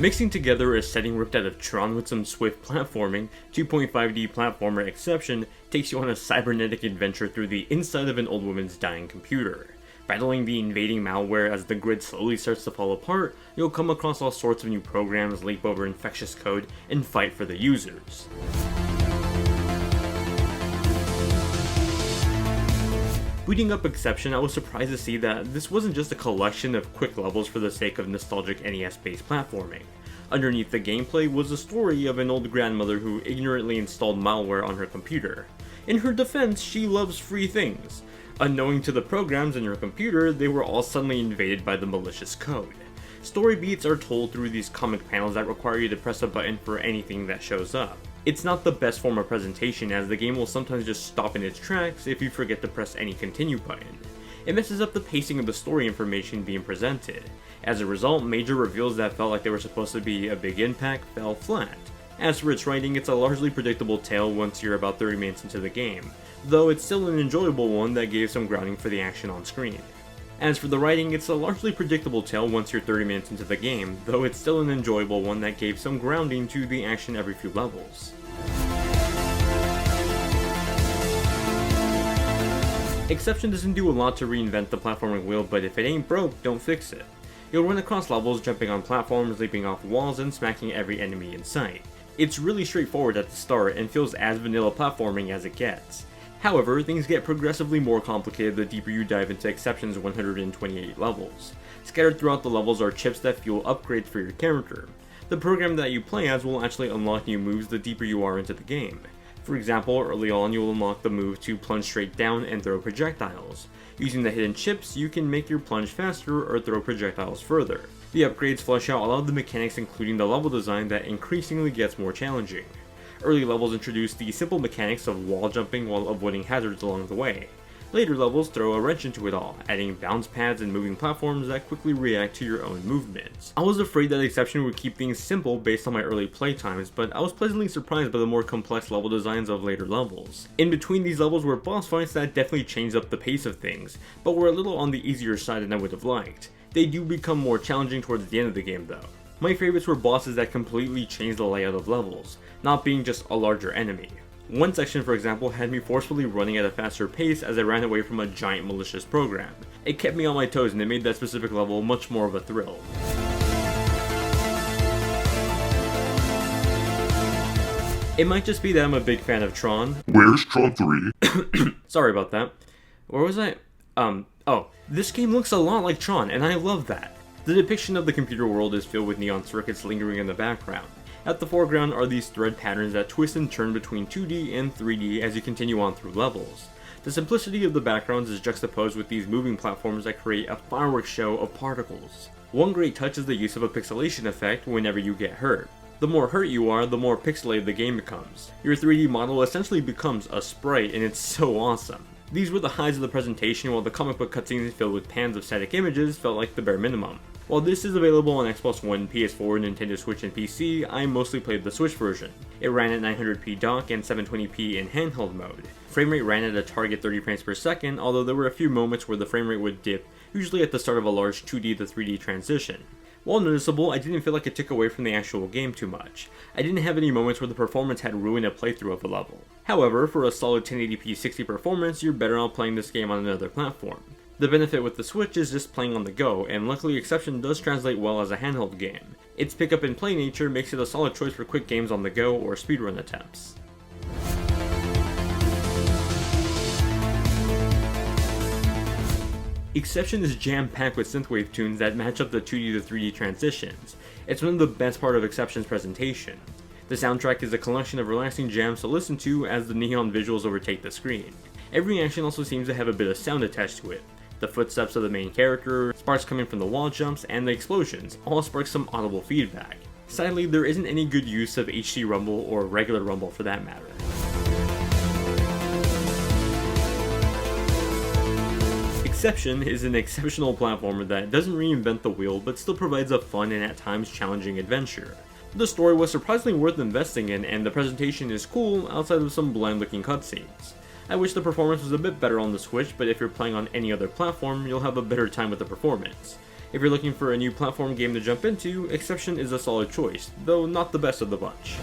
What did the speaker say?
Mixing together a setting ripped out of Tron with some swift platforming, 2.5D platformer Exception takes you on a cybernetic adventure through the inside of an old woman's dying computer. Battling the invading malware as the grid slowly starts to fall apart, you'll come across all sorts of new programs, leap over infectious code, and fight for the users. Booting up Exception, I was surprised to see that this wasn't just a collection of quick levels for the sake of nostalgic NES-based platforming. Underneath the gameplay was the story of an old grandmother who ignorantly installed malware on her computer. In her defense, she loves free things. Unknowing to the programs in her computer, they were all suddenly invaded by the malicious code. Story beats are told through these comic panels that require you to press a button for anything that shows up. It's not the best form of presentation, as the game will sometimes just stop in its tracks if you forget to press any continue button. It messes up the pacing of the story information being presented. As a result, major reveals that felt like they were supposed to be a big impact fell flat. As for its writing, it's a largely predictable tale once you're about 30 minutes into the game, though it's still an enjoyable one that gave some grounding for the action on screen. As for the writing, it's a largely predictable tale once you're 30 minutes into the game, though it's still an enjoyable one that gave some grounding to the action every few levels. Exception doesn't do a lot to reinvent the platforming wheel, but if it ain't broke, don't fix it. You'll run across levels jumping on platforms, leaping off walls, and smacking every enemy in sight. It's really straightforward at the start and feels as vanilla platforming as it gets. However, things get progressively more complicated the deeper you dive into Exception's 128 levels. Scattered throughout the levels are chips that fuel upgrades for your character. The program that you play as will actually unlock new moves the deeper you are into the game. For example, early on you will unlock the move to plunge straight down and throw projectiles. Using the hidden chips, you can make your plunge faster or throw projectiles further. The upgrades flesh out a lot of the mechanics, including the level design that increasingly gets more challenging. Early levels introduce the simple mechanics of wall jumping while avoiding hazards along the way. Later levels throw a wrench into it all, adding bounce pads and moving platforms that quickly react to your own movements. I was afraid that Exception would keep things simple based on my early playtimes, but I was pleasantly surprised by the more complex level designs of later levels. In between these levels were boss fights that definitely changed up the pace of things, but were a little on the easier side than I would have liked. They do become more challenging towards the end of the game though. My favorites were bosses that completely changed the layout of levels, not being just a larger enemy. One section, for example, had me forcefully running at a faster pace as I ran away from a giant malicious program. It kept me on my toes and it made that specific level much more of a thrill. It might just be that I'm a big fan of Tron. Where's Tron 3? Sorry about that. Where was I? This game looks a lot like Tron, and I love that. The depiction of the computer world is filled with neon circuits lingering in the background. At the foreground are these thread patterns that twist and turn between 2D and 3D as you continue on through levels. The simplicity of the backgrounds is juxtaposed with these moving platforms that create a fireworks show of particles. One great touch is the use of a pixelation effect whenever you get hurt. The more hurt you are, the more pixelated the game becomes. Your 3D model essentially becomes a sprite, and it's so awesome. These were the highs of the presentation, while the comic book cutscenes filled with pans of static images felt like the bare minimum. While this is available on Xbox One, PS4, Nintendo Switch, and PC, I mostly played the Switch version. It ran at 900p dock and 720p in handheld mode. Framerate ran at a target 30 frames per second, although there were a few moments where the framerate would dip, usually at the start of a large 2D to 3D transition. While noticeable, I didn't feel like it took away from the actual game too much. I didn't have any moments where the performance had ruined a playthrough of a level. However, for a solid 1080p 60 performance, you're better off playing this game on another platform. The benefit with the Switch is just playing on the go, and luckily Exception does translate well as a handheld game. Its pick up and play nature makes it a solid choice for quick games on the go or speedrun attempts. Exception is jam-packed with synthwave tunes that match up the 2D to 3D transitions. It's one of the best part of Exception's presentation. The soundtrack is a collection of relaxing jams to listen to as the neon visuals overtake the screen. Every action also seems to have a bit of sound attached to it. The footsteps of the main character, sparks coming from the wall jumps, and the explosions all spark some audible feedback. Sadly, there isn't any good use of HD rumble or regular rumble for that matter. Exception is an exceptional platformer that doesn't reinvent the wheel but still provides a fun and at times challenging adventure. The story was surprisingly worth investing in, and the presentation is cool outside of some bland looking cutscenes. I wish the performance was a bit better on the Switch, but if you're playing on any other platform, you'll have a better time with the performance. If you're looking for a new platform game to jump into, Exception is a solid choice, though not the best of the bunch.